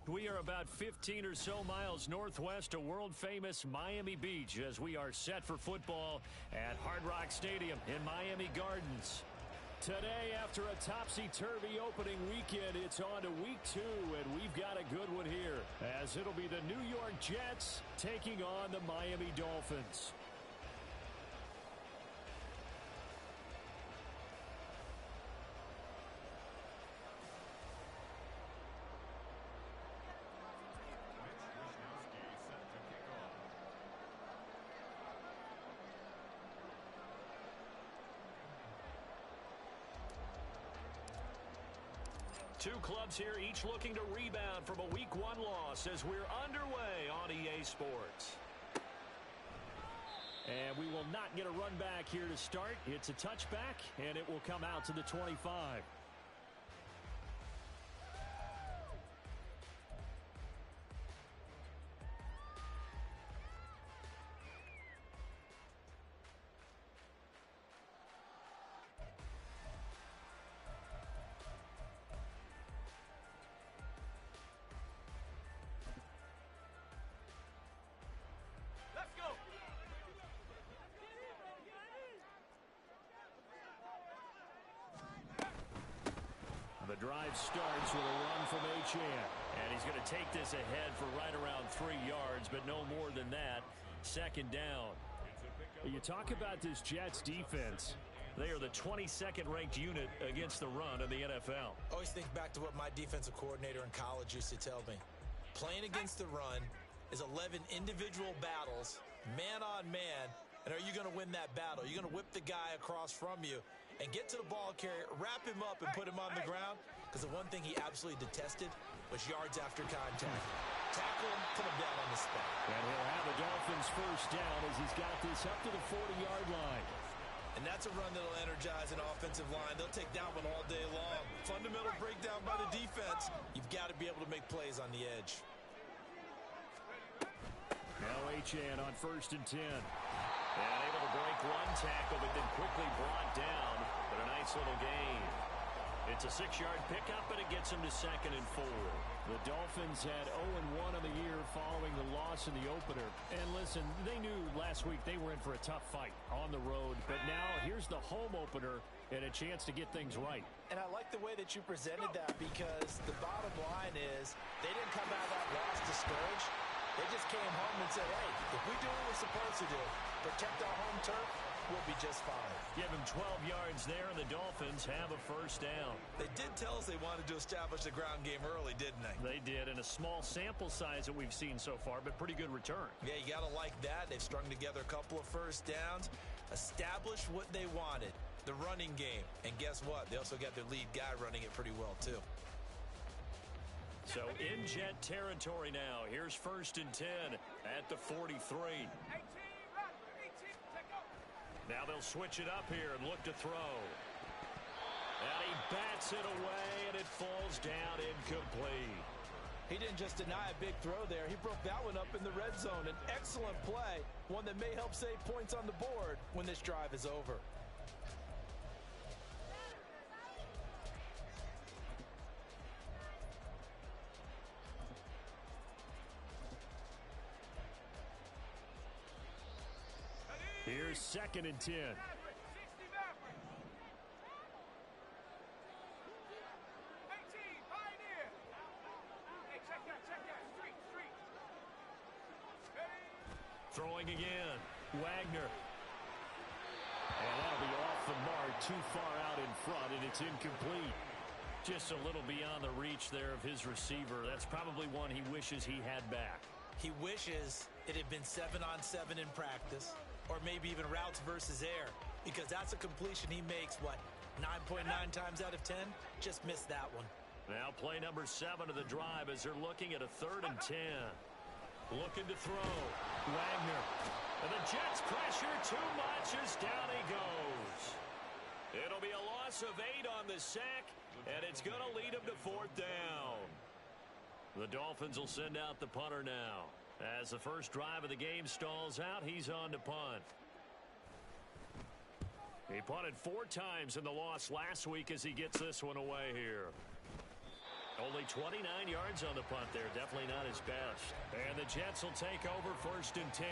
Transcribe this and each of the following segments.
We are about 15 or so miles northwest of world-famous Miami Beach as we are set for football at Hard Rock Stadium in Miami Gardens. Today, after a topsy-turvy opening weekend, it's on to week 2, and we've got a good one here, as it'll be the New York Jets taking on the Miami Dolphins. Two clubs here, each looking to rebound from a Week 1 loss as we're underway on EA Sports. And we will not get a run back here to start. It's a touchback, and it will come out to the 25. The drive starts with a run from Achane. And he's going to take this ahead for right around 3 yards, but no more than that. Second down. You talk about this Jets defense. They are the 22nd ranked unit against the run in the NFL. I always think back to what my defensive coordinator in college used to tell me. Playing against the run is 11 individual battles, man on man. And are you going to win that battle? You're going to whip the guy across from you and get to the ball carrier, wrap him up, and put him on the ground. Because the one thing he absolutely detested was yards after contact. Tackle him, put him down on the spot. And he'll have the Dolphins first down as he's got this up to the 40-yard line. And that's a run that'll energize an offensive line. They'll take that one all day long. Fundamental breakdown by the defense. You've got to be able to make plays on the edge. Now Achane on 1st and 10. And able to break one tackle, but then quickly brought down. But a nice little gain. It's a 6-yard pickup, and it gets him to 2nd and 4. The Dolphins had 0-1 on the year following the loss in the opener. And listen, they knew last week they were in for a tough fight on the road. But now here's the home opener and a chance to get things right. And I like the way that you presented that, because the bottom line is they didn't come out of that loss discouraged. They just came home and said, hey, if we do what we're supposed to do, protect our home turf, we'll be just fine. Give him 12 yards there, and the Dolphins have a first down. They did tell us they wanted to establish the ground game early, didn't they? They did, in a small sample size that we've seen so far, but pretty good return. Yeah, you got to like that. They've strung together a couple of first downs, established what they wanted, the running game. And guess what? They also got their lead guy running it pretty well, too. So in Jet territory now. Here's 1st and 10 at the 43. Now they'll switch it up here and look to throw. And he bats it away, and it falls down incomplete. He didn't just deny a big throw there. He broke that one up in the red zone. An excellent play, one that may help save points on the board when this drive is over. Here's 2nd and 10. Throwing again. Wagner. And that'll be off the mark, too far out in front, and it's incomplete. Just a little beyond the reach there of his receiver. That's probably one he wishes he had back. He wishes it had been 7-on-7 in practice, or maybe even routes versus air, because that's a completion he makes, what, 9.9 times out of 10? Just missed that one. Now play number 7 of the drive as they're looking at a 3rd and 10. Looking to throw. Wagner. And the Jets pressure too much as down he goes. It'll be a loss of 8 on the sack, and it's going to lead him to 4th down. The Dolphins will send out the punter now. As the first drive of the game stalls out, he's on to punt. He punted 4 times in the loss last week as he gets this one away here. Only 29 yards on the punt there. Definitely not his best. And the Jets will take over 1st and 10.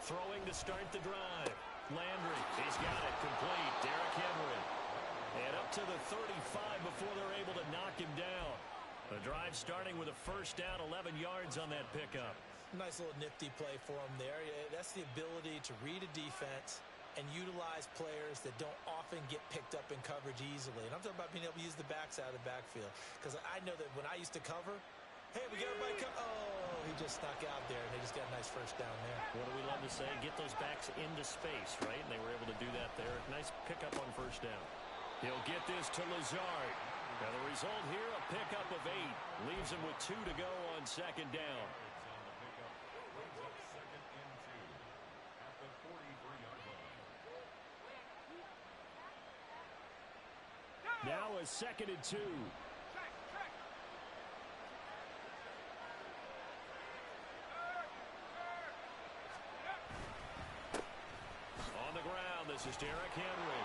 Throwing to start the drive. Landry, he's got it complete. Derrick Henry. And up to the 35 before they're able to knock him down. The drive starting with a 1st down, 11 yards on that pickup. Nice little nifty play for him there. That's the ability to read a defense and utilize players that don't often get picked up in coverage easily. And I'm talking about being able to use the backs out of the backfield. Because I know that when I used to cover, hey, we got everybody oh, he just snuck out there, and they just got a nice 1st down there. What do we love to say? Get those backs into space, right? And they were able to do that there. Nice pickup on 1st down. He'll get this to Lazard. Now the result here, a pickup of 8. Leaves him with 2 to go on 2nd down. Now a 2nd and 2. On the ground, this is Derrick Henry.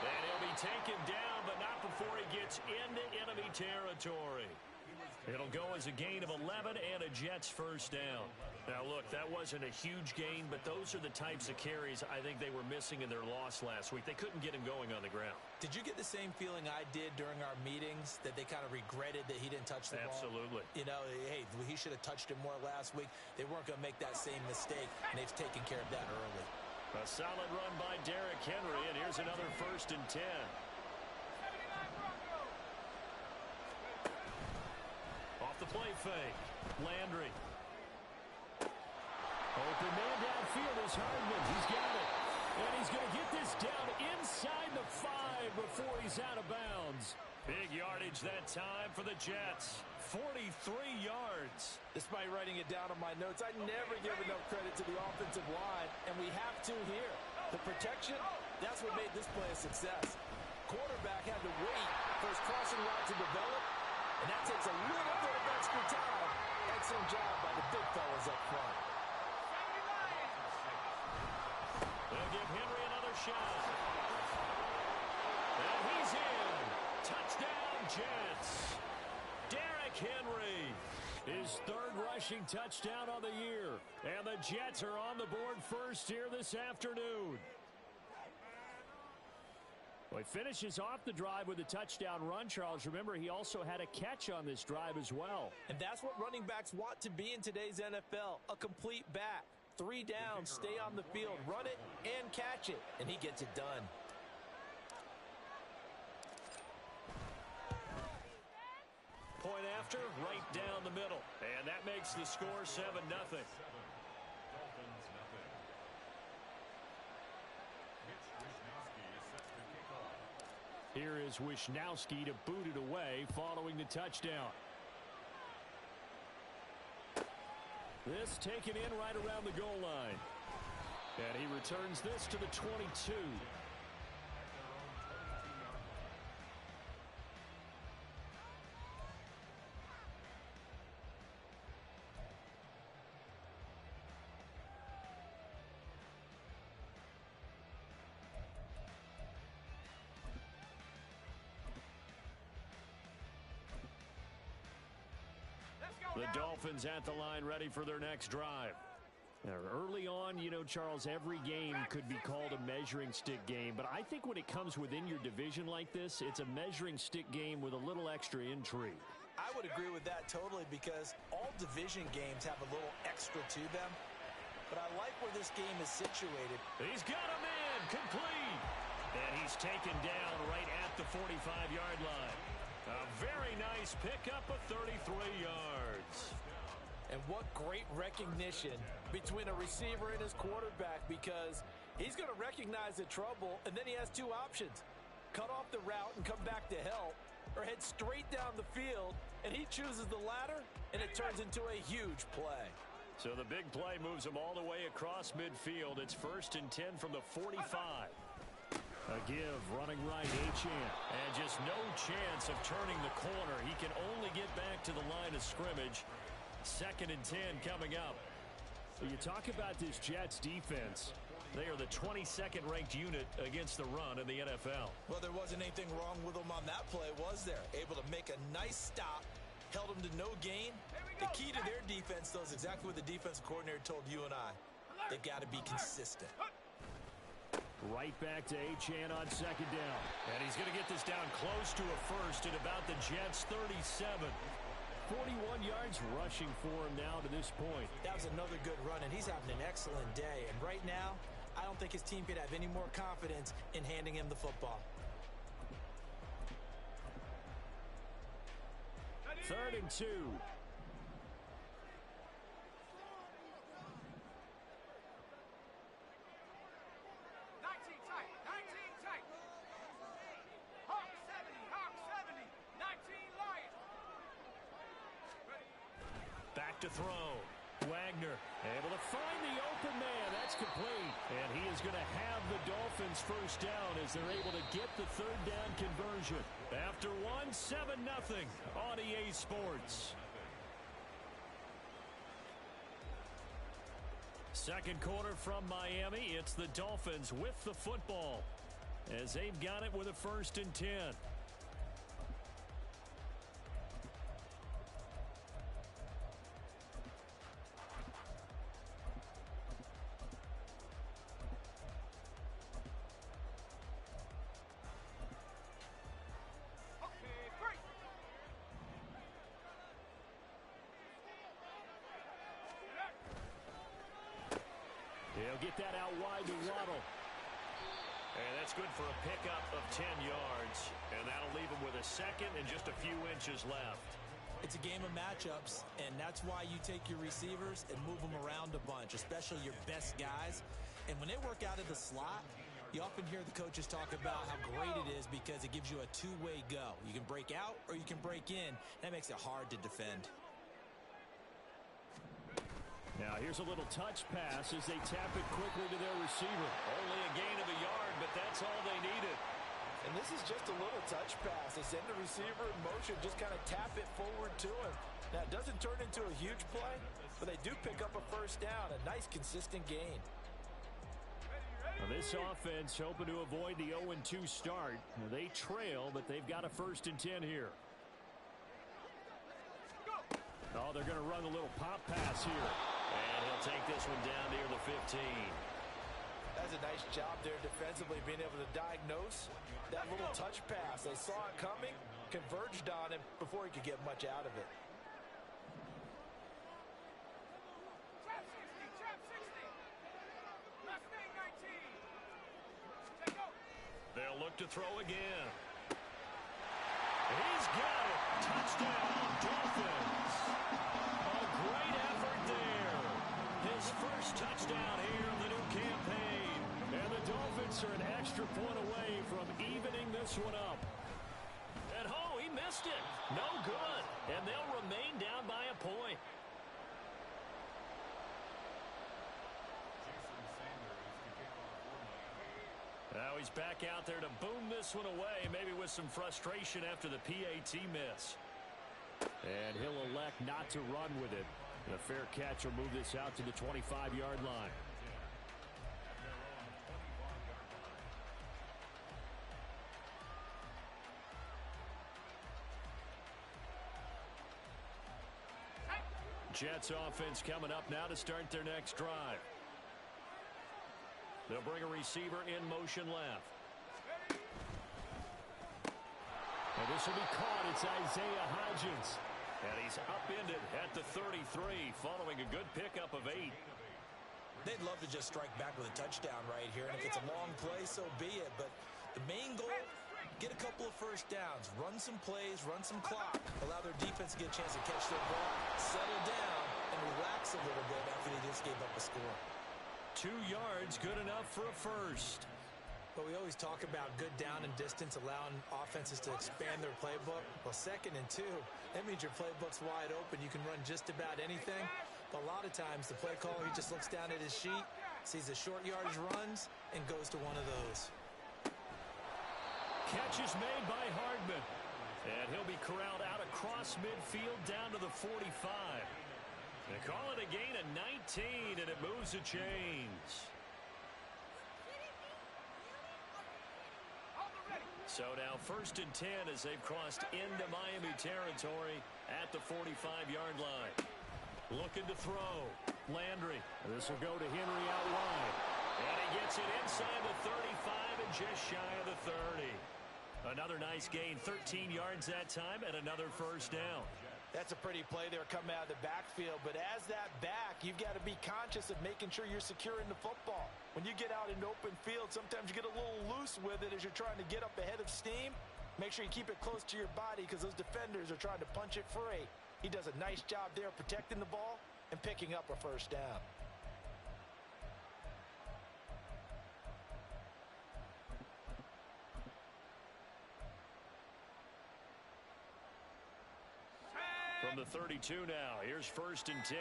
And he'll be taken down, but not before he gets into enemy territory. It'll go as a gain of 11 and a Jets 1st down. Now, look, that wasn't a huge gain, but those are the types of carries I think they were missing in their loss last week. They couldn't get him going on the ground. Did you get the same feeling I did during our meetings, that they kind of regretted that he didn't touch the ball? Absolutely. You know, hey, he should have touched it more last week. They weren't going to make that same mistake, and they've taken care of that early. A solid run by Derrick Henry, and here's another 1st and 10. Off the play fake. Landry. Open man downfield is Hardman. He's got it. And he's going to get this down inside the 5 before he's out of bounds. Big yardage that time for the Jets. 43 yards. Despite writing it down on my notes, I never give enough credit to the offensive line, and we have to here. The protection, that's what made this play a success. Quarterback had to wait for his crossing route to develop, and that takes a little bit of extra time. Excellent job by the big fellas up front. They'll give Henry another shot. And he's in. Touchdown, Jets. Derrick Henry, his 3rd rushing touchdown on the year. And the Jets are on the board first here this afternoon. Well, he finishes off the drive with a touchdown run, Charles. Remember, he also had a catch on this drive as well. And that's what running backs want to be in today's NFL, a complete back. 3 downs, stay on the field, run it, and catch it. And he gets it done. Point after, right down the middle. And that makes the score 7-0. Here is Wisnowski to boot it away following the touchdown. This taken in right around the goal line. And he returns this to the 22. The Dolphins at the line ready for their next drive. Now, early on, you know, Charles, every game could be called a measuring stick game. But I think when it comes within your division like this, it's a measuring stick game with a little extra intrigue. I would agree with that totally, because all division games have a little extra to them. But I like where this game is situated. He's got him in, complete. And he's taken down right at the 45-yard line. A very nice pickup of 33 yards. And what great recognition between a receiver and his quarterback, because he's going to recognize the trouble, and then he has 2 options. Cut off the route and come back to help, or head straight down the field, and he chooses the latter, and it turns into a huge play. So the big play moves him all the way across midfield. It's 1st and 10 from the 45. A give, running right, Achane. And just no chance of turning the corner. He can only get back to the line of scrimmage. 2nd and 10 coming up. You talk about this Jets defense. They are the 22nd ranked unit against the run in the NFL. Well, there wasn't anything wrong with them on that play, was there? Able to make a nice stop, held them to no gain. The key to their defense, though, is exactly what the defensive coordinator told you and I. They've got to be consistent. Right back to Achane on 2nd down. And he's going to get this down close to a first at about the Jets' 37. 41 yards rushing for him now to this point. That was another good run, and he's having an excellent day. And right now, I don't think his team could have any more confidence in handing him the football. 3rd and 2. To throw. Wagner able to find the open man. That's complete. And he is going to have the Dolphins first down as they're able to get the 3rd down conversion. After 7-0 on EA Sports. 2nd quarter from Miami. It's the Dolphins with the football as they've got it with a 1st and 10. He'll get that out wide to Waddle. And that's good for a pickup of 10 yards. And that'll leave him with a 2nd and just a few inches left. It's a game of matchups, and that's why you take your receivers and move them around a bunch, especially your best guys. And when they work out of the slot, you often hear the coaches talk about how great it is because it gives you a two-way go. You can break out or you can break in. That makes it hard to defend. Now here's a little touch pass as they tap it quickly to their receiver. Only a gain of a yard, but that's all they needed. And this is just a little touch pass. They send the receiver in motion, just kind of tap it forward to him. Now it doesn't turn into a huge play, but they do pick up a 1st down, a nice consistent gain. Now this offense hoping to avoid the 0-2 start. They trail, but they've got a 1st and 10 here. Oh, they're going to run a little pop pass here. And he'll take this one down near the 15. That's a nice job there defensively, being able to diagnose that little touch pass. They saw it coming, converged on him before he could get much out of it. Trap 60, 19. They'll look to throw again. He's got it. Touchdown, Dolphins. A great effort there. His first touchdown here of the new campaign. And the Dolphins are an extra point away from evening this one up. And he missed it. No good. And they'll remain down by a point. Now he's back out there to boom this one away, maybe with some frustration after the PAT miss. And he'll elect not to run with it. And a fair catch will move this out to the 25-yard line. Jets offense coming up now to start their next drive. They'll bring a receiver in motion left. And this will be caught. It's Isaiah Hodgins. And he's upended at the 33 following a good pickup of 8. They'd love to just strike back with a touchdown right here. And if it's a long play, so be it. But the main goal, get a couple of 1st downs. Run some plays, run some clock. Allow their defense to get a chance to catch their ball, settle down, and relax a little bit after they just gave up a score. 2 yards, good enough for a first. But we always talk about good down and distance, allowing offenses to expand their playbook. Well, 2nd and 2, that means your playbook's wide open. You can run just about anything. But a lot of times, the play caller, he just looks down at his sheet, sees the short yardage runs, and goes to one of those. catch is made by Hardman. And he'll be corralled out across midfield down to the 45. They call it a gain of 19, and it moves the chains. So now 1st and 10 as they've crossed into Miami territory at the 45-yard line. Looking to throw. Landry. This will go to Henry out wide. And he gets it inside the 35 and just shy of the 30. Another nice gain, 13 yards that time, and another first down. That's a pretty play there coming out of the backfield, but as that back, you've got to be conscious of making sure you're securing the football. When you get out in open field, sometimes you get a little loose with it as you're trying to get up ahead of steam. Make sure you keep it close to your body because those defenders are trying to punch it free. He does a nice job there protecting the ball and picking up a first down. From the 32 now, here's 1st and 10.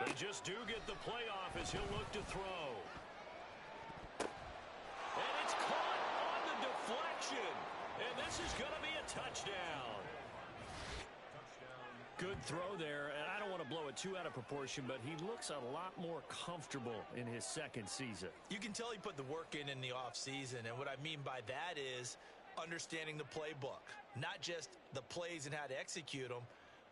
They just do get the playoff as he'll look to throw. And it's caught on the deflection. And this is going to be a touchdown. Good throw there, and I don't want to blow it too out of proportion, but he looks a lot more comfortable in his second season. You can tell he put the work in the offseason, and what I mean by that is understanding the playbook. Not just the plays and how to execute them,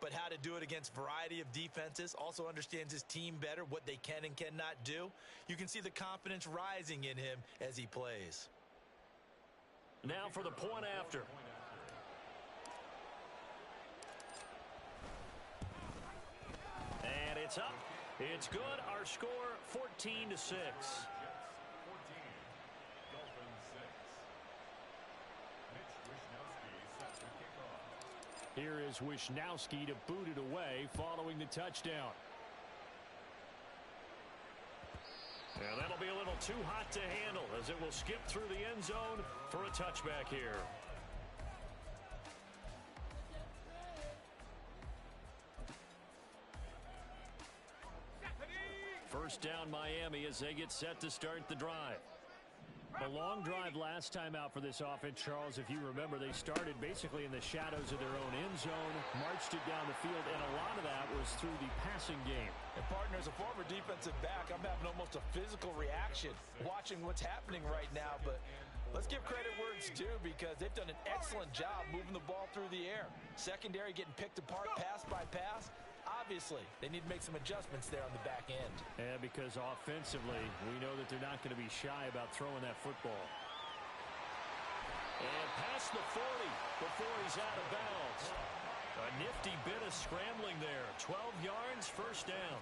but how to do it against a variety of defenses. Also understands his team better, what they can and cannot do. You can see the confidence rising in him as he plays. Now for the point after. And it's up. It's good. Our score, 14-6. Here is Wisnowski to boot it away following the touchdown. And that'll be a little too hot to handle as it will skip through the end zone for a touchback here. First down Miami as they get set to start the drive. A long drive last time out for this offense, Charles. If you remember, they started basically in the shadows of their own end zone, marched it down the field, and a lot of that was through the passing game. And partner, as a former defensive back, I'm having almost a physical reaction watching what's happening right now. But let's give credit where it's due because they've done an excellent job moving the ball through the air. Secondary getting picked apart pass by pass. Obviously, they need to make some adjustments there on the back end. Yeah, because offensively, we know that they're not going to be shy about throwing that football. And past the 40 before he's out of bounds. A nifty bit of scrambling there. 12 yards, first down.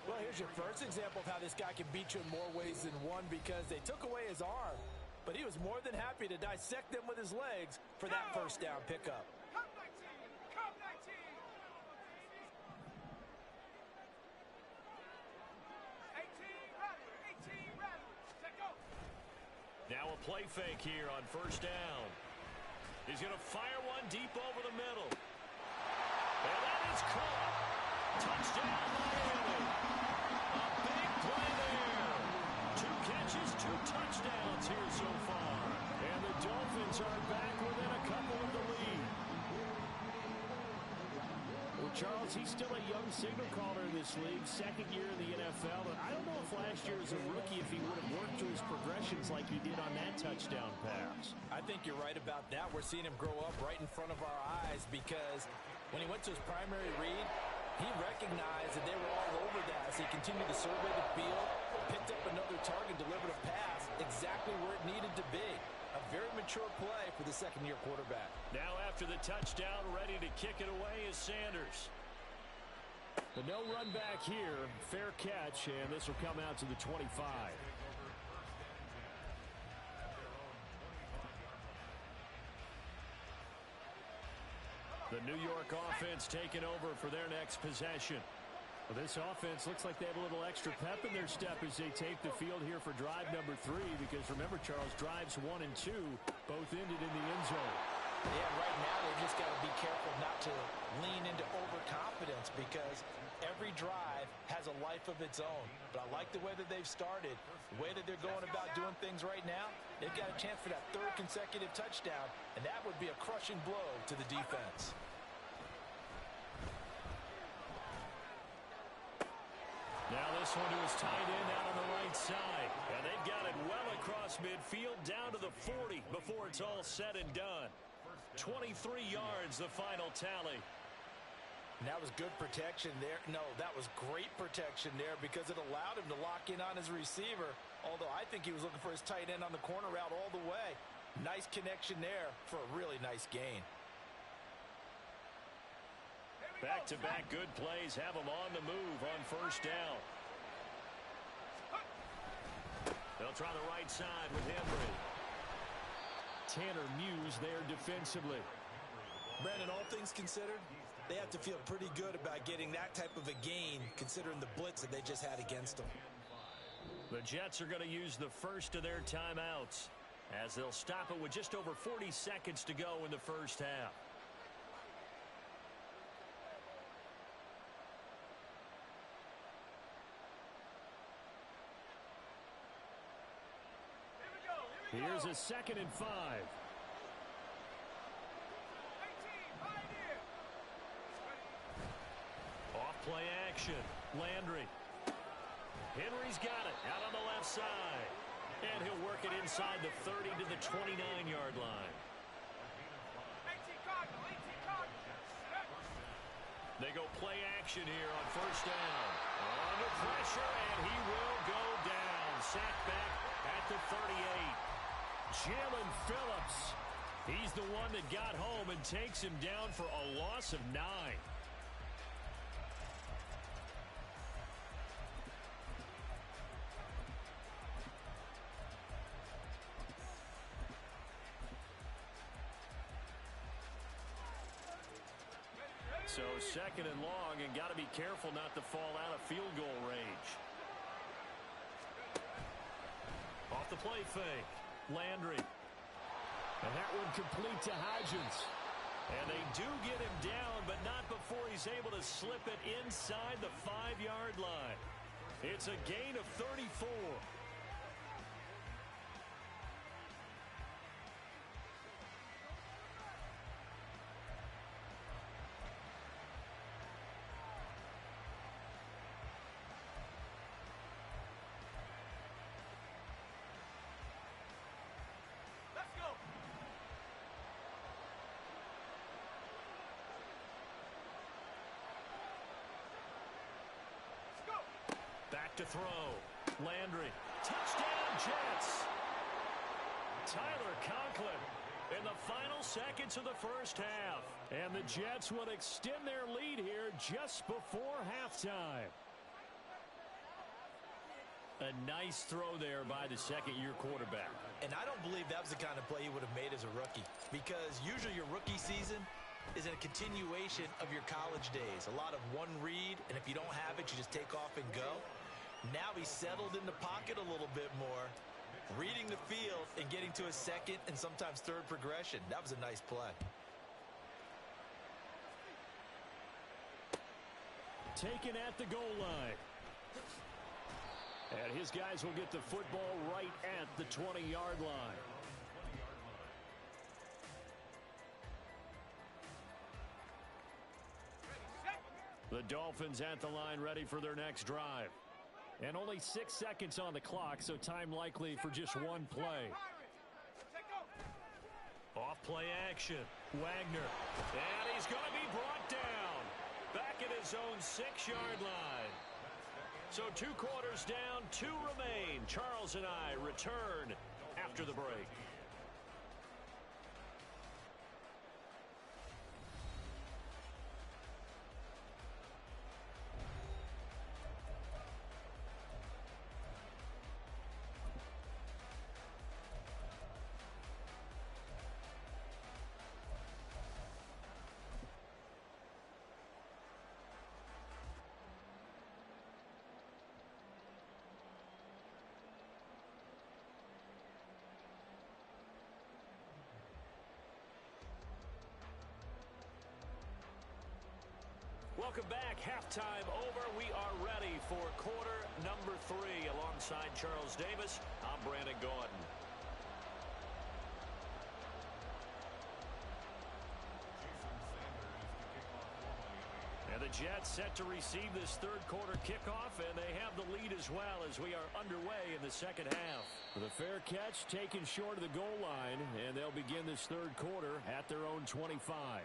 Well, here's your first example of how this guy can beat you in more ways than one because they took away his arm, but he was more than happy to dissect them with his legs for that first down pickup. Now a play fake here on first down. He's going to fire one deep over the middle. And that is caught. Touchdown, Miami. A big play there. 2 catches, 2 touchdowns here so far. And the Dolphins are back within a couple of the lead. Well, Charles, he's still a young signal caller in this league, second year in the NFL. And I don't know if last year as a rookie, if he would have worked through his progressions like he did on that touchdown pass. I think you're right about that. We're seeing him grow up right in front of our eyes because when he went to his primary read, he recognized that they were all over that as he continued to survey the field, picked up another target, delivered a pass exactly where it needed to be. A very mature play for the second-year quarterback. Now after the touchdown, ready to kick it away is Sanders. The no run back here, fair catch, and this will come out to the 25. The New York offense taking over for their next possession. Well, this offense looks like they have a little extra pep in their step as they take the field here for drive number 3 because remember, Charles, drives 1 and 2 both ended in the end zone. Yeah, right now they've just got to be careful not to lean into overconfidence because every drive has has a life of its own. But I like the way that they've started, the way that they're going about doing things right now. They've got a chance for that third consecutive touchdown, and that would be a crushing blow to the defense. Now this one to his tight end out on the right side. And they've got it well across midfield down to the 40 before it's all said and done. 23 yards, the final tally. And that was good protection there. No, that was great protection there because it allowed him to lock in on his receiver. Although I think he was looking for his tight end on the corner route all the way. Nice connection there for a really nice gain. Back-to-back good plays have him on the move on first down. They'll try the right side with Henry. Tanner Muse there defensively. Brandon, all things considered, they have to feel pretty good about getting that type of a gain considering the blitz that they just had against them. The Jets are going to use the first of their timeouts as they'll stop it with just over 40 seconds to go in the first half. Here's a 2nd and 5. Off play action. Landry. Henry's got it out on the left side. And he'll work it inside the 30 to the 29-yard line. They go play action here on first down. Under pressure, and he will go down. Sacked back at the 38. Jalen Phillips. He's the one that got home and takes him down for a loss of 9. So 2nd and long, and got to be careful not to fall out of field goal range. Off the play fake. Landry. And that one complete to Hodgins. And they do get him down, but not before he's able to slip it inside the 5-yard line. It's a gain of 34. Back to throw. Landry. Touchdown, Jets. Tyler Conklin in the final seconds of the first half. And the Jets will extend their lead here just before halftime. A nice throw there by the second-year quarterback. And I don't believe that was the kind of play he would have made as a rookie. Because usually your rookie season is a continuation of your college days. A lot of one read, and if you don't have it, you just take off and go. Now he's settled in the pocket a little bit more, reading the field and getting to a second and sometimes third progression. That was a nice play. Taken at the goal line. And his guys will get the football right at the 20-yard line. The Dolphins at the line ready for their next drive. And only 6 seconds on the clock, so time likely for just one play. Off play action. Wagner. And he's going to be brought down. Back at his own 6-yard line. So 2 quarters down, 2 remain. Charles and I return after the break. Welcome back. Halftime over. We are ready for quarter number 3. Alongside Charles Davis, I'm Brandon Gaudin. And the Jets set to receive this third quarter kickoff, and they have the lead as well as we are underway in the second half. The fair catch taken short of the goal line, and they'll begin this third quarter at their own 25.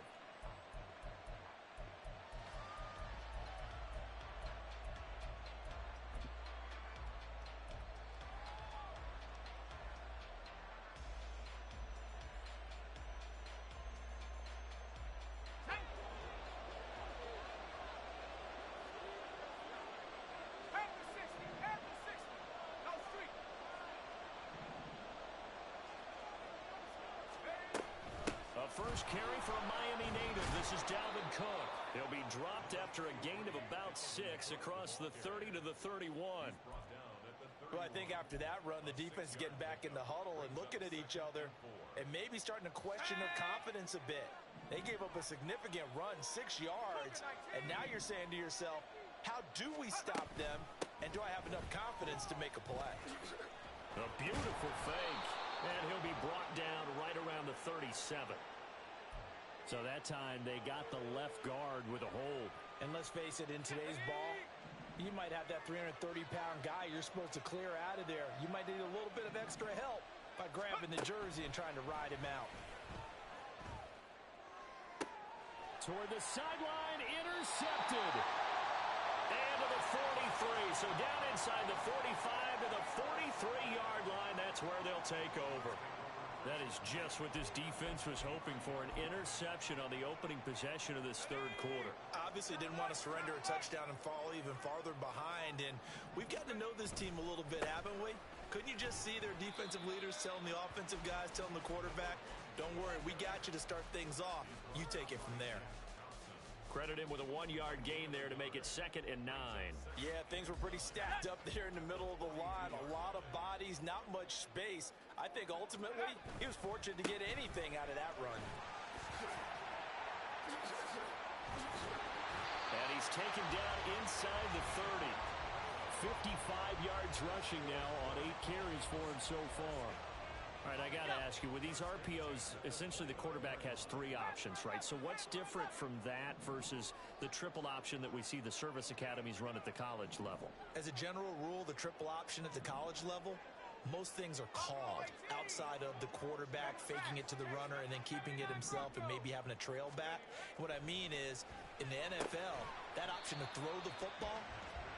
First carry for a Miami native. This is Dalvin Cook. He'll be dropped after a gain of about 6 across the 30 to the 31. Well, I think after that run, the defense is getting back in the huddle and looking at each other and maybe starting to question their confidence a bit. They gave up a significant run, 6 yards, and now you're saying to yourself, how do we stop them, and do I have enough confidence to make a play? A beautiful fake, and he'll be brought down right around the 37. So that time they got the left guard with a hold. And let's face it, in today's ball, you might have that 330-pound guy you're supposed to clear out of there. You might need a little bit of extra help by grabbing the jersey and trying to ride him out. Toward the sideline, intercepted. And to the 43. So down inside the 45 to the 43-yard line. That's where they'll take over. That is just what this defense was hoping for, an interception on the opening possession of this third quarter. Obviously didn't want to surrender a touchdown and fall even farther behind, and we've gotten to know this team a little bit, haven't we? Couldn't you just see their defensive leaders telling the offensive guys, telling the quarterback, don't worry, we got you to start things off. You take it from there. Credit him with a 1-yard gain there to make it 2nd and 9. Yeah, things were pretty stacked up there in the middle of the line. A lot of bodies, not much space. I think ultimately he was fortunate to get anything out of that run. And he's taken down inside the 30. 55 yards rushing now on 8 carries for him so far. All right, I got to ask you, with these RPOs, essentially the quarterback has 3 options, right? So what's different from that versus the triple option that we see the service academies run at the college level? As a general rule, the triple option at the college level, most things are called outside of the quarterback faking it to the runner and then keeping it himself and maybe having a trail back. What I mean is, in the NFL, that option to throw the football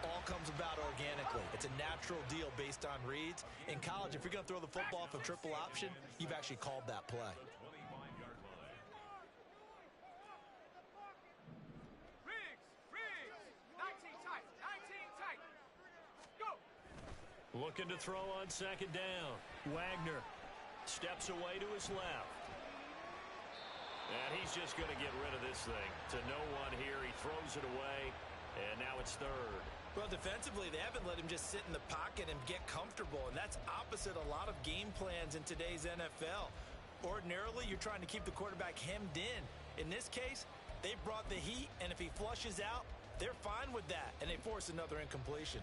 all comes about organically. It's a natural deal based on reads. In college, if you're going to throw the football off a triple option, you've actually called that play. Looking to throw on 2nd down. Wagner steps away to his left. And he's just going to get rid of this thing. To no one here. He throws it away. And now it's 3rd. Well, defensively, they haven't let him just sit in the pocket and get comfortable, and that's opposite a lot of game plans in today's NFL. Ordinarily, you're trying to keep the quarterback hemmed in. In this case, they brought the heat, and if he flushes out, they're fine with that, and they force another incompletion.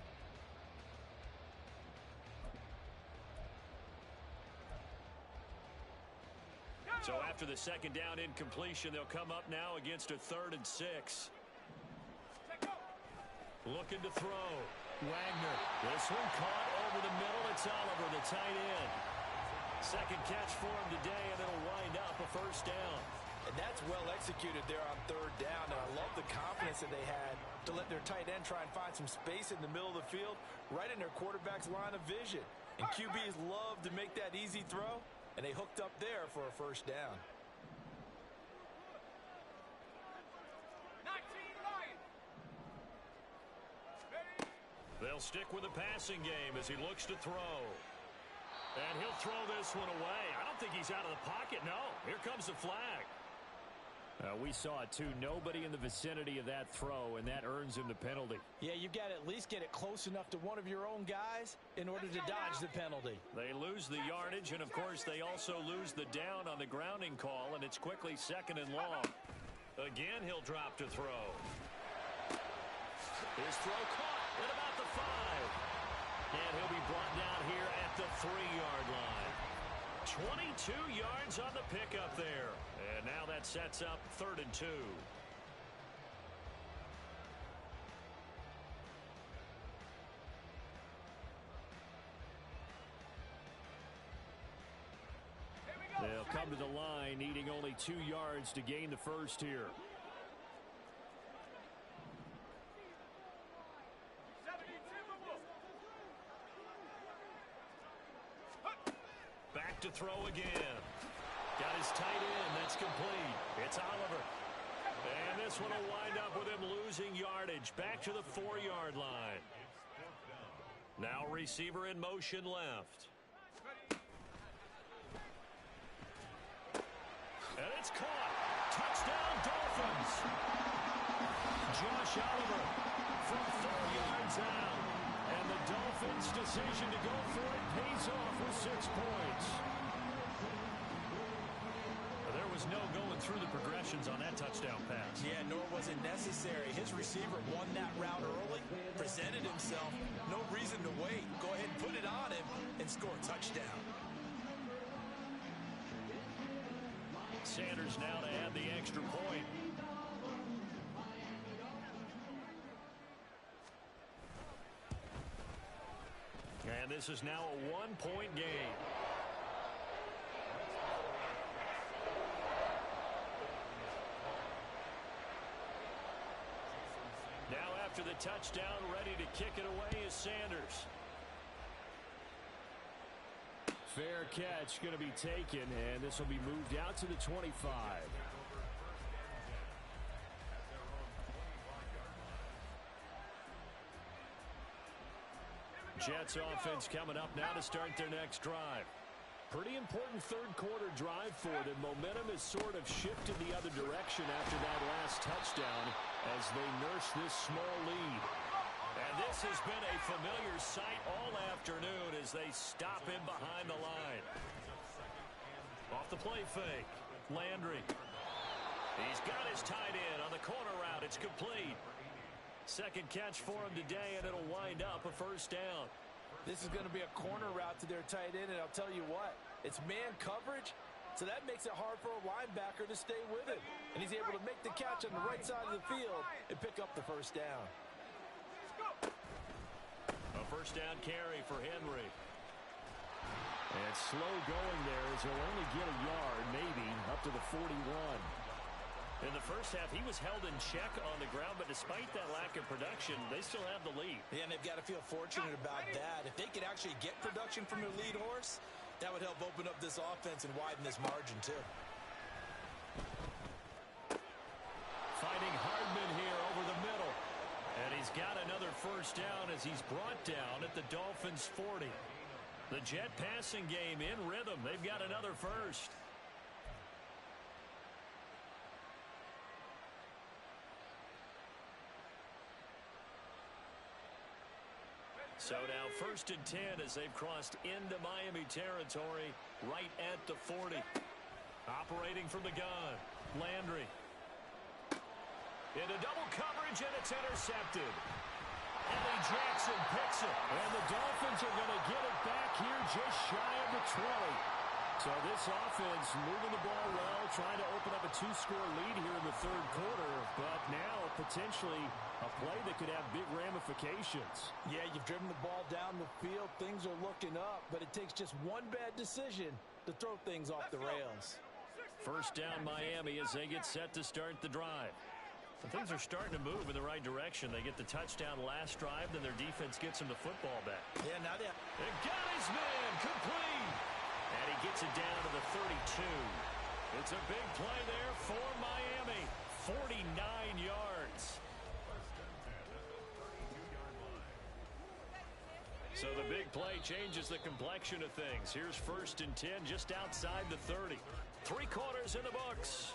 So after the 2nd down incompletion, they'll come up now against a 3rd and 6. Looking to throw. Wagner. This one caught over the middle. It's Oliver, the tight end. 2nd catch for him today, and it'll wind up a 1st down. And that's well executed there on 3rd down. And I love the confidence that they had to let their tight end try and find some space in the middle of the field, right in their quarterback's line of vision. And QBs love to make that easy throw, and they hooked up there for a 1st down. They'll stick with the passing game as he looks to throw. And he'll throw this one away. I don't think he's out of the pocket. No, here comes the flag. We saw it, too. Nobody in the vicinity of that throw, and that earns him the penalty. Yeah, you've got to at least get it close enough to one of your own guys in order to dodge the penalty. They lose the yardage, and, of course, they also lose the down on the grounding call, and it's quickly 2nd and long. Again, he'll drop to throw. His throw caught at about the 5. And he'll be brought down here at the 3-yard line. 22 yards on the pickup there. And now that sets up 3rd and 2. They'll come to the line, needing only 2 yards to gain the first here. 72. Back to throw again. Got his tight end. That's complete. It's Oliver. And this one will wind up with him losing yardage. Back to the 4-yard line. Now receiver in motion left. And it's caught. Touchdown, Dolphins. Josh Oliver from 4 yards out. And the Dolphins' decision to go for it pays off with 6 points. There was no going through the progressions on that touchdown pass. Yeah, nor was it necessary. His receiver won that route early, presented himself. No reason to wait. Go ahead and put it on him and score a touchdown. Sanders now to add the extra point. And this is now a 1-point game. Now after the touchdown, ready to kick it away is Sanders. Fair catch going to be taken, and this will be moved out to the 25. Jets offense coming up now to start their next drive. Pretty important third-quarter drive for them. Momentum has sort of shifted the other direction after that last touchdown as they nurse this small lead. And this has been a familiar sight all afternoon as they stop him behind the line. Off the play fake. Landry. He's got his tight end on the corner route. It's complete. Second catch for him today, and it'll wind up a first down. This is going to be a corner route to their tight end, and I'll tell you what, it's man coverage, so that makes it hard for a linebacker to stay with it. And he's able to make the catch on the right side of the field and pick up the first down. A first down carry for Henry. And slow going there as he'll only get a yard, maybe, up to the 41. In the first half, he was held in check on the ground, but despite that lack of production, they still have the lead. Yeah, and they've got to feel fortunate about that. If they could actually get production from their lead horse, that would help open up this offense and widen this margin, too. Fighting Hardman here over the middle. And he's got another first down as he's brought down at the Dolphins' 40. The Jet passing game in rhythm. They've got another first. So now 1st and 10 as they've crossed into Miami territory right at the 40. Operating from the gun. Landry. Into double coverage, and it's intercepted. Ellie Jackson picks it. And the Dolphins are going to get it back here just shy of the 20. So this offense moving the ball well, trying to open up a 2-score lead here in the third quarter. But now potentially a play that could have big ramifications. Yeah, you've driven the ball down the field. Things are looking up, but it takes just one bad decision to throw things off the rails. First down Miami as they get set to start the drive. And things are starting to move in the right direction. They get the touchdown last drive, then their defense gets them the football back. Yeah, now they got his man, complete. And he gets it down to the 32. It's a big play there for Miami. 49 yards. So the big play changes the complexion of things. Here's 1st and 10 just outside the 30. 3 quarters in the books.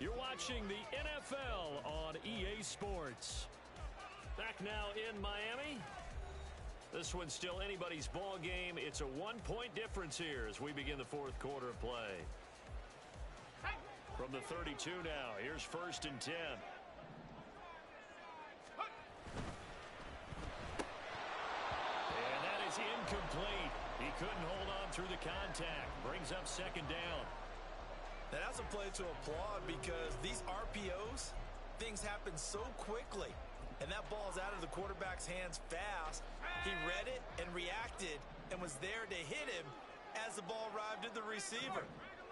You're watching the NFL on EA Sports. Back now in Miami. This one's still anybody's ball game. It's a 1-point difference here as we begin the 4th quarter of play. From the 32 now, here's 1st and 10. incomplete. He couldn't hold on through the contact. Brings up second down. Now that's a play to applaud because these RPOs, things happen so quickly. And that ball's out of the quarterback's hands fast. He read it and reacted and was there to hit him as the ball arrived at the receiver.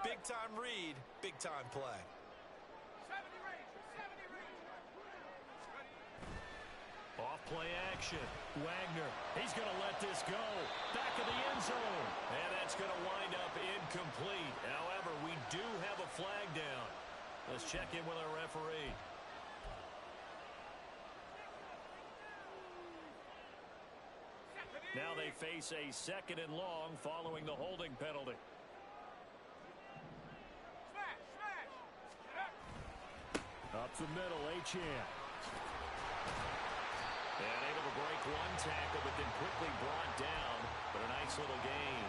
Big-time read, big-time play. 70 range. 70 range. Off play action. Wagner, he's going to let this go. Back of the end zone. And that's going to wind up incomplete. However, we do have a flag down. Let's check in with our referee. Now they face a second and long following the holding penalty. Smash. Smash. Get up. Up the middle, Achane. And able to break one tackle, but then quickly brought down. But a nice little gain.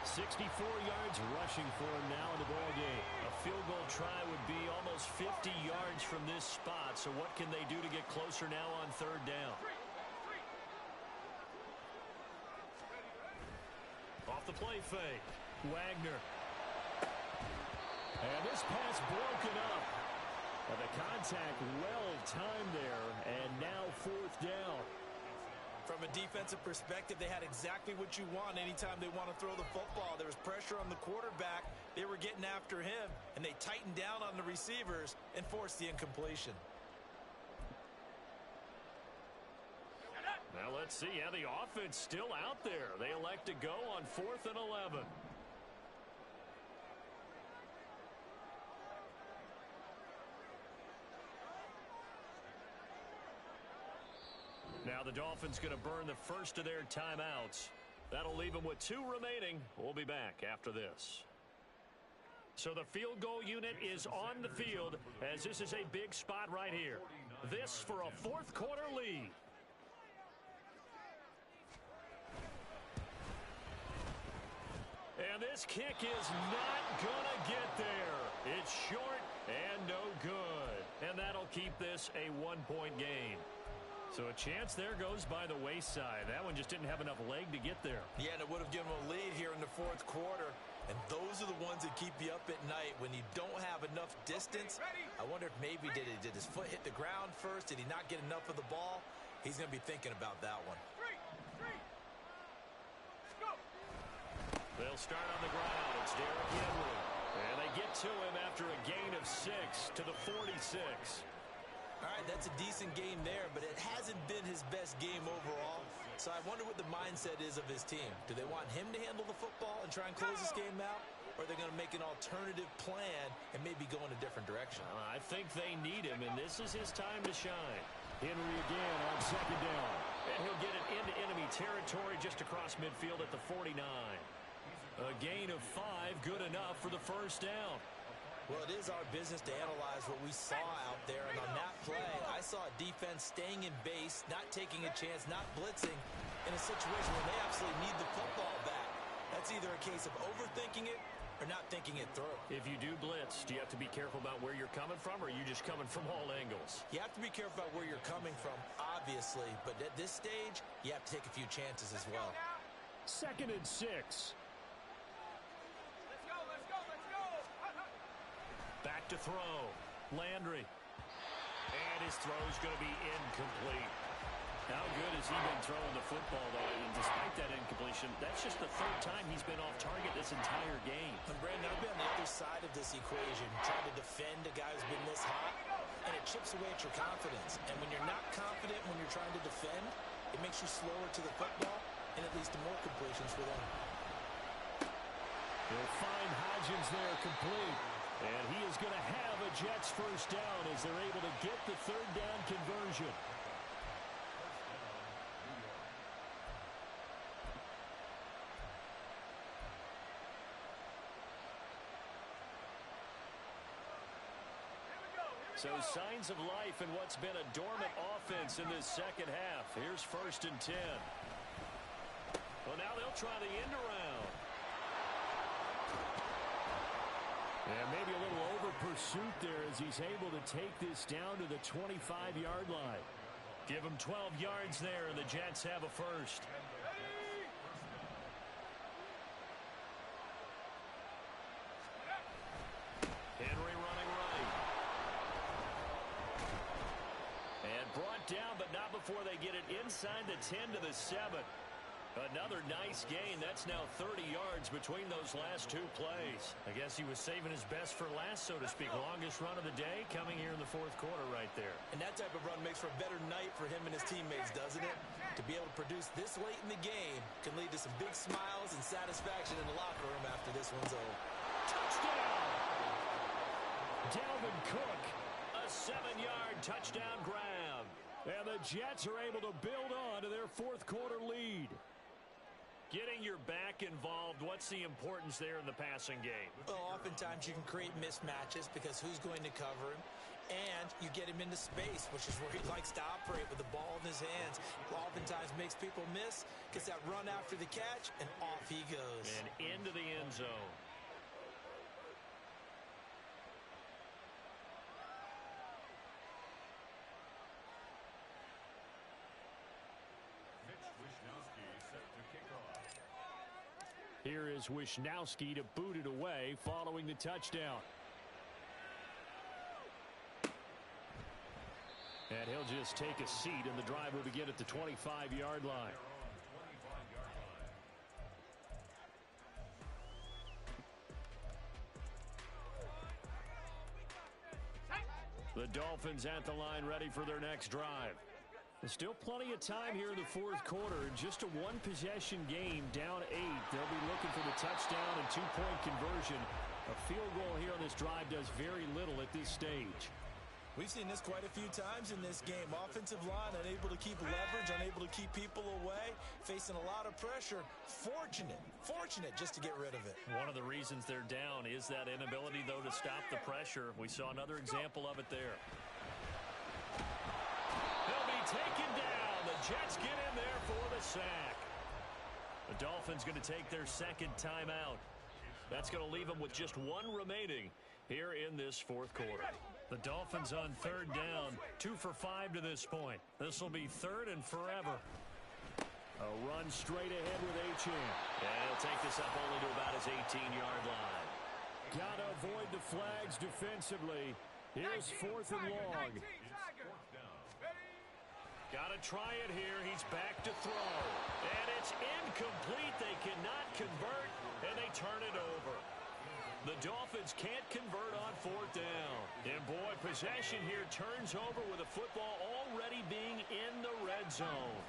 64 yards rushing for him now in the ball game. A field goal try would be almost 50 yards from this spot. So what can they do to get closer now on third down? Off the play fake. Wagner. And this pass broken up. And the contact well timed there. And now fourth down. From a defensive perspective, they had exactly what you want anytime they want to throw the football. There was pressure on the quarterback. They were getting after him, and they tightened down on the receivers and forced the incompletion. Now let's see how the offense still out there. They elect to go on 4th and 11. Now the Dolphins going to burn the first of their timeouts. That'll leave them with 2 remaining. We'll be back after this. So the field goal unit is on the field as this is a big spot right here. This for a fourth quarter lead. And this kick is not going to get there. It's short and no good. And that'll keep this a 1-point game. So a chance there goes by the wayside. That one just didn't have enough leg to get there. Yeah, and it would have given them a lead here in the fourth quarter. And those are the ones that keep you up at night when you don't have enough distance. I wonder if maybe did his foot hit the ground first? Did he not get enough of the ball? He's going to be thinking about that one. They'll start on the ground. It's Derrick Henry. And they get to him after a gain of 6 to the 46. All right, that's a decent game there, but it hasn't been his best game overall. So I wonder what the mindset is of his team. Do they want him to handle the football and try and close this game out? Or are they going to make an alternative plan and maybe go in a different direction? I think they need him, and this is his time to shine. Henry again on second down. And he'll get it into enemy territory just across midfield at the 49. A gain of 5, good enough for the first down. Well, it is our business to analyze what we saw out there. And on that play, I saw a defense staying in base, not taking a chance, not blitzing in a situation where they absolutely need the football back. That's either a case of overthinking it or not thinking it through. If you do blitz, do you have to be careful about where you're coming from, or are you just coming from all angles? You have to be careful about where you're coming from, obviously. But at this stage, you have to take a few chances as well. 2nd and 6. Back to throw. Landry. And his throw's going to be incomplete. How good has he been throwing the football, though? And despite that incompletion, that's just the 3rd time he's been off target this entire game. And Brandon, I've been on the other side of this equation, trying to defend a guy who's been this hot, and it chips away at your confidence. And when you're not confident when you're trying to defend, it makes you slower to the football, and it leads to more completions for them. They'll find Hodgins there complete. And he is going to have a Jets first down as they're able to get the 3rd down conversion. So signs of life in what's been a dormant offense in this second half. Here's 1st and 10. Well, now they'll try the end around. And maybe a little over-pursuit there as he's able to take this down to the 25-yard line. Give him 12 yards there, and the Jets have a first. inside the 10 to the 7. Another nice gain. That's now 30 yards between those last two plays. I guess he was saving his best for last, so to speak. Longest run of the day coming here in the fourth quarter right there. And that type of run makes for a better night for him and his teammates, doesn't it? To be able to produce this late in the game can lead to some big smiles and satisfaction in the locker room after this one's over. Touchdown! Dalvin Cook, a 7-yard touchdown grab. And the Jets are able to build on to their fourth quarter lead. Getting your back involved, what's the importance there in the passing game? Well, oftentimes you can create mismatches because who's going to cover him? And you get him into space, which is where he likes to operate with the ball in his hands. Oftentimes makes people miss, gets that run after the catch, and off he goes. And into the end zone. Here is Wisnowski to boot it away following the touchdown. And he'll just take a seat, and the drive will begin at the 25-yard line. The Dolphins at the line ready for their next drive. There's still plenty of time here in the fourth quarter. Just a one-possession game, down 8. They'll be looking for the touchdown and two-point conversion. A field goal here on this drive does very little at this stage. We've seen this quite a few times in this game. Offensive line unable to keep leverage, unable to keep people away, facing a lot of pressure. Fortunate just to get rid of it. One of the reasons they're down is that inability, though, to stop the pressure. We saw another example of it there. They'll be taken down. The Jets get in there for the sack. The Dolphins going to take their second timeout. That's going to leave them with just one remaining here in this fourth quarter. The Dolphins on third down, 2 for 5 to this point. This will be third and forever. A run straight ahead with Achane. And he'll take this up only to about his 18-yard line. Got to avoid the flags defensively. Here's fourth and long. Got to try it here. He's back to throw. And it's incomplete. They cannot convert, and they turn it over. The Dolphins can't convert on fourth down. And boy, possession here turns over with the football already being in the red zone.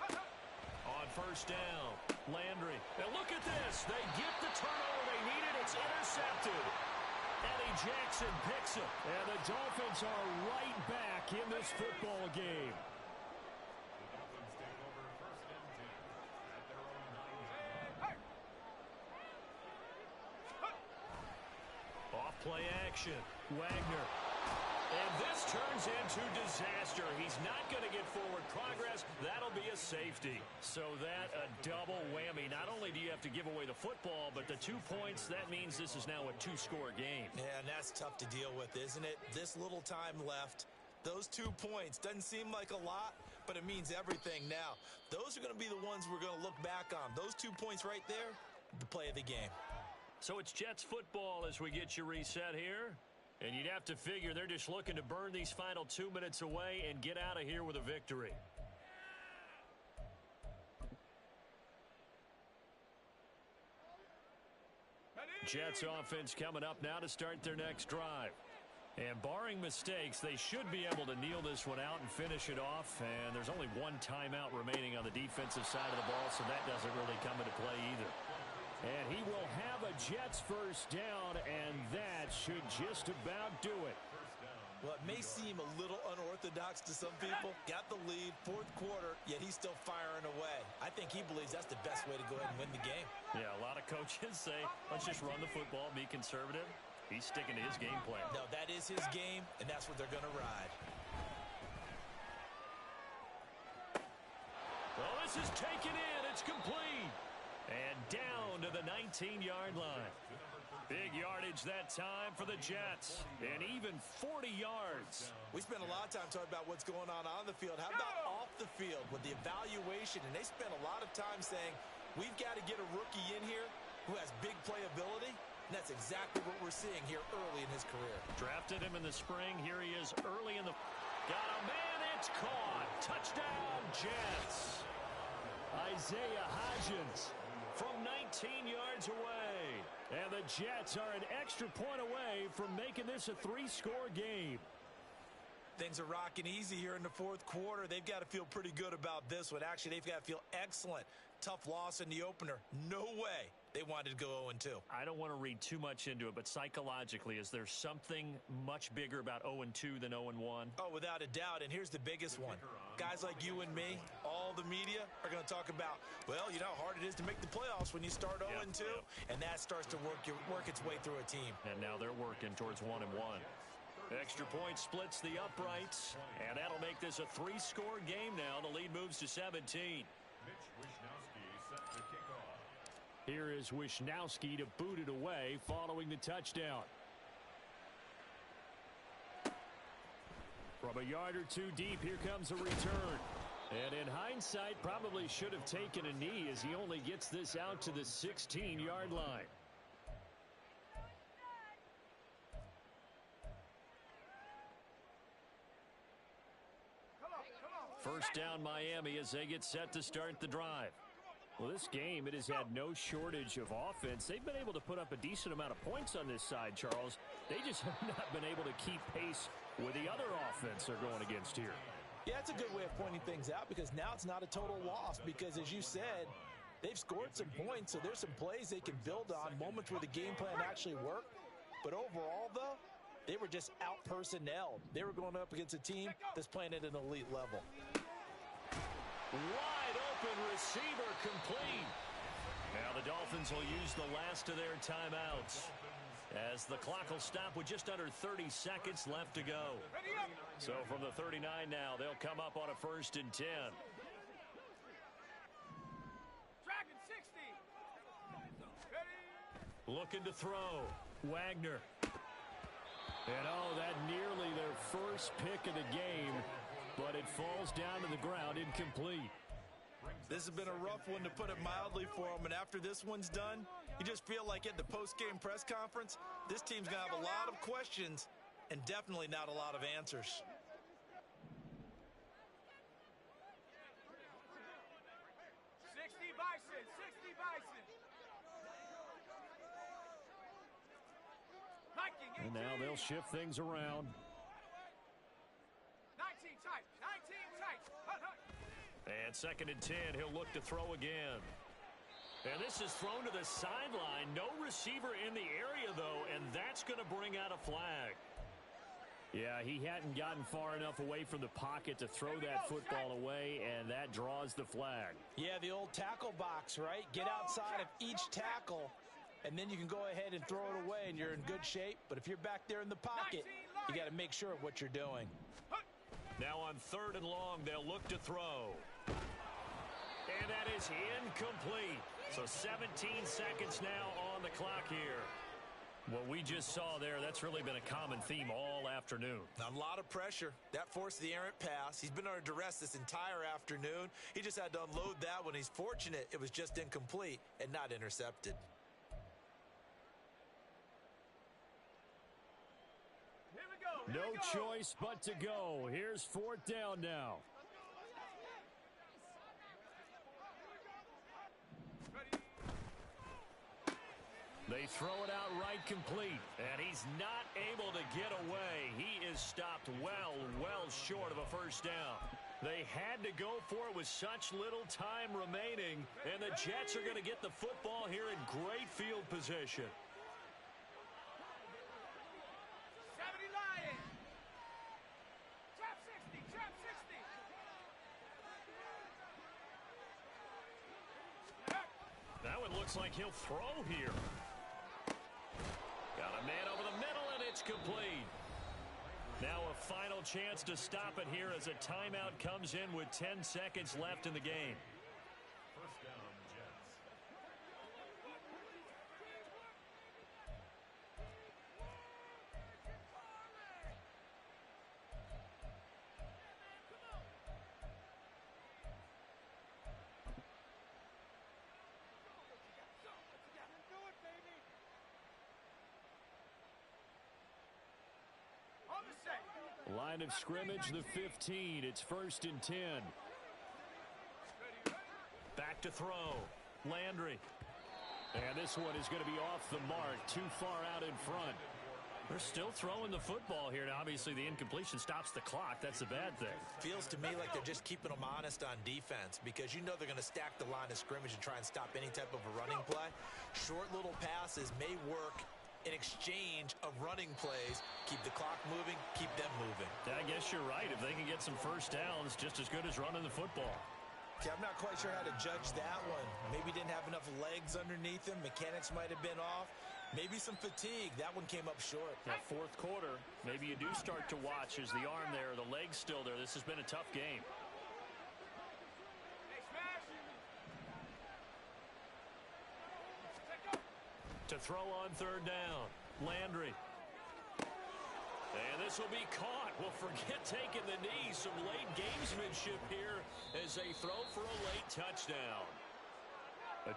On first down, Landry. And look at this. They get the turnover they needed. It's intercepted. Eddie Jackson picks it. And the Dolphins are right back in this football game. Play action. Wagner. And this turns into disaster. He's not going to get forward progress. That'll be a safety. So that a double whammy. Not only do you have to give away the football, but the 2 points, that means this is now a 2-score game. Yeah, and that's tough to deal with, isn't it? This little time left. Those 2 points doesn't seem like a lot, but it means everything now. Those are going to be the ones we're going to look back on. Those 2 points right there, the play of the game. So it's Jets football as we get you reset here. And you'd have to figure they're just looking to burn these final 2 minutes away and get out of here with a victory. Jets offense coming up now to start their next drive. And barring mistakes, they should be able to kneel this one out and finish it off. And there's only one timeout remaining on the defensive side of the ball, so that doesn't really come into play either. And he will have a Jets first down, and that should just about do it. Well, it may seem a little unorthodox to some people. Got the lead, fourth quarter, yet he's still firing away. I think he believes that's the best way to go ahead and win the game. Yeah, a lot of coaches say, let's just run the football, be conservative. He's sticking to his game plan. No, that is his game, and that's what they're going to ride. Well, this is taken in. It's complete. And down to the 19-yard line. Big yardage that time for the Jets. And even 40 yards. We spent a lot of time talking about what's going on the field. How about off the field with the evaluation? And they spent a lot of time saying, we've got to get a rookie in here who has big playability. And that's exactly what we're seeing here early in his career. Drafted him in the spring. Here he is early in the... Got a man at It's caught. Touchdown, Jets. Isaiah Hodgins from 19 yards away. And the Jets are an extra point away from making this a 3-score game. Things are rocking easy here in the fourth quarter. They've got to feel pretty good about this one. Actually, they've got to feel excellent. Tough loss in the opener. No way they wanted to go 0-2. I don't want to read too much into it, but psychologically, is there something much bigger about 0-2 than 0-1? Oh, without a doubt, and here's the biggest one. Guys like you and me, all the media, are going to talk about, well, you know how hard it is to make the playoffs when you start 0-2, and that starts to work its way through a team. And now they're working towards 1-1. Extra point splits the uprights, and that'll make this a 3-score game now. The lead moves to 17. Here is Wishnowski to boot it away following the touchdown. From a yard or two deep, here comes a return. And in hindsight, probably should have taken a knee as he only gets this out to the 16-yard line. First down Miami as they get set to start the drive. Well, this game, it has had no shortage of offense. They've been able to put up a decent amount of points on this side, Charles. They just have not been able to keep pace with the other offense they're going against here. Yeah, it's a good way of pointing things out because now it's not a total loss because, as you said, they've scored some points, so there's some plays they can build on, moments where the game plan actually worked. But overall, though, they were just out-personnelled. They were going up against a team that's playing at an elite level. Wide open receiver complete. Now the Dolphins will use the last of their timeouts as the clock will stop with just under 30 seconds left to go. So from the 39 now, they'll come up on a 1st and 10. Dragon 60. Ready. Looking to throw. Wagner. And oh, that nearly their first pick of the game, but it falls down to the ground incomplete. This has been a rough one, to put it mildly, for them. And after this one's done, you just feel like at the post-game press conference, this team's going to have a lot of questions and definitely not a lot of answers. And now they'll shift things around. 19 tight. 19 tight. Hut, hut. And 2nd and 10, he'll look to throw again. And this is thrown to the sideline. No receiver in the area, though, and that's going to bring out a flag. Yeah, he hadn't gotten far enough away from the pocket to throw that football away, and that draws the flag. Yeah, the old tackle box, right? Get outside of each tackle, and then you can go ahead and throw it away, and you're in good shape. But if you're back there in the pocket, you got to make sure of what you're doing. Now on 3rd and long, they'll look to throw. And that is incomplete. So 17 seconds now on the clock here. What we just saw there, that's really been a common theme all afternoon. A lot of pressure. That forced the errant pass. He's been under duress this entire afternoon. He just had to unload that one. He's fortunate it was just incomplete and not intercepted. Here we go. No choice but to go. Here's 4th down now. They throw it out right complete, and he's not able to get away. He is stopped well short of a 1st down. They had to go for it with such little time remaining, and the Jets are going to get the football here in great field position. 70 Lions. Trap 60. Trap 60. That one looks like he'll throw here. Got a man over the middle, and it's complete. Now a final chance to stop it here as a timeout comes in with 10 seconds left in the game. First down, Jets. Line of scrimmage, the 15. It's 1st and 10. Back to throw. Landry. And this one is going to be off the mark. Too far out in front. They're still throwing the football here. Now, obviously, the incompletion stops the clock. That's a bad thing. Feels to me like they're just keeping them honest on defense because you know they're going to stack the line of scrimmage and try and stop any type of a running play. Short little passes may work in exchange of running plays. Keep the clock moving, keep them moving. I guess you're right. If they can get some first downs, just as good as running the football. Okay, I'm not quite sure how to judge that one. Maybe didn't have enough legs underneath him. Mechanics might have been off. Maybe some fatigue. That one came up short. That fourth quarter, maybe you do start to watch as the arm there, the leg's still there. This has been a tough game. Hey, smash. To throw on 3rd down, Landry. And this will be caught. Well, forget taking the knee. Some late gamesmanship here as they throw for a late touchdown.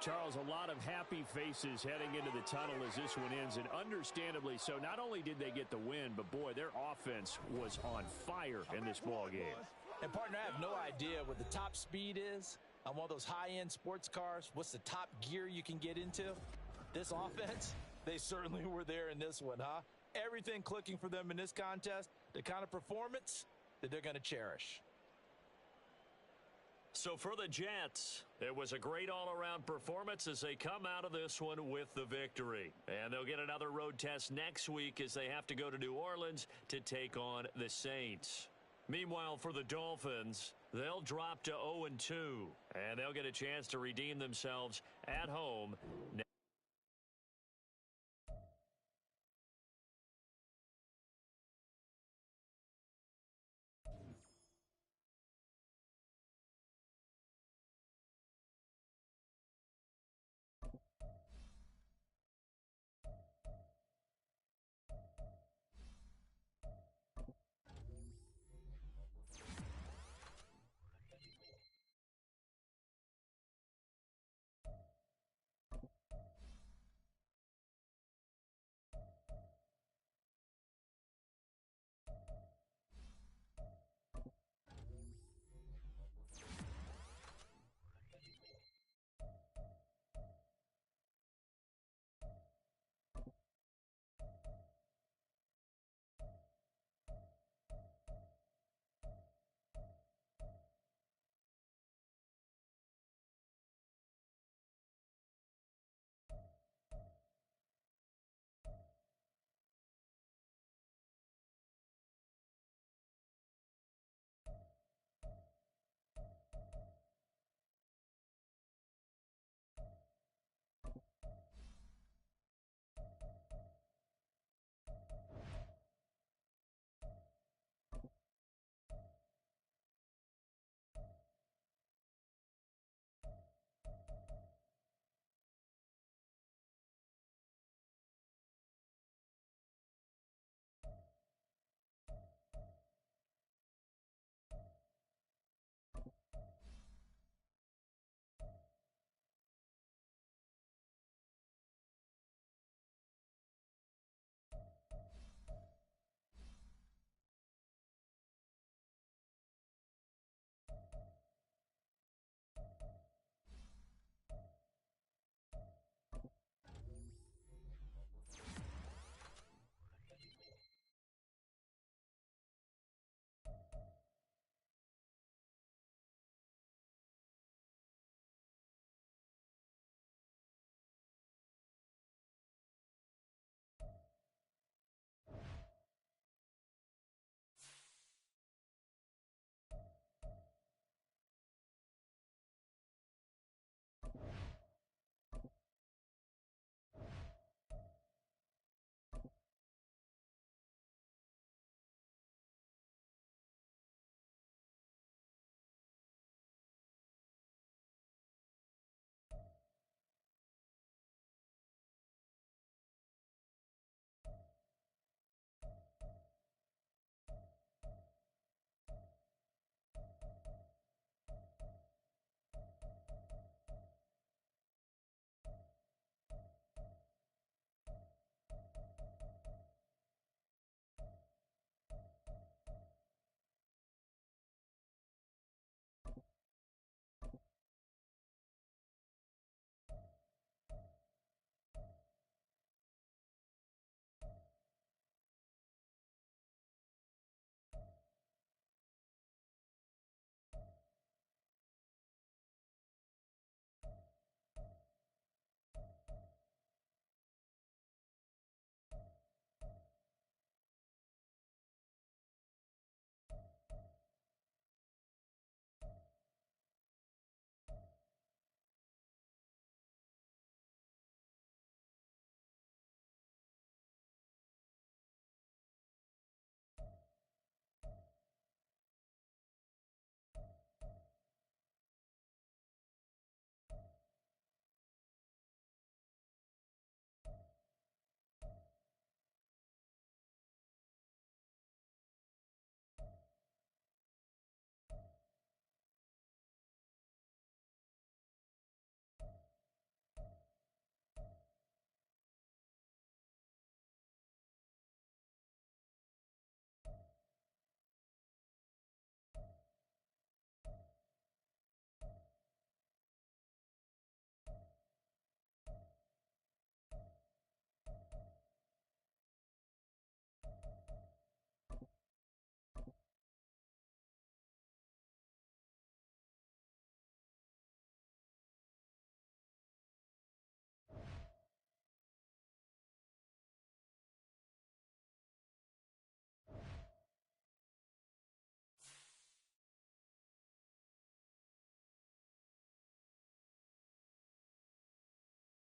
Charles, a lot of happy faces heading into the tunnel as this one ends, and understandably so. Not only did they get the win, but, boy, their offense was on fire in this ball game. And, partner, I have no idea what the top speed is on one of those high-end sports cars. What's the top gear you can get into? This offense, they certainly were there in this one, huh? Everything clicking for them in this contest, the kind of performance that they're going to cherish. So for the Jets, it was a great all-around performance as they come out of this one with the victory. And they'll get another road test next week as they have to go to New Orleans to take on the Saints. Meanwhile, for the Dolphins, they'll drop to 0-2, and they'll get a chance to redeem themselves at home.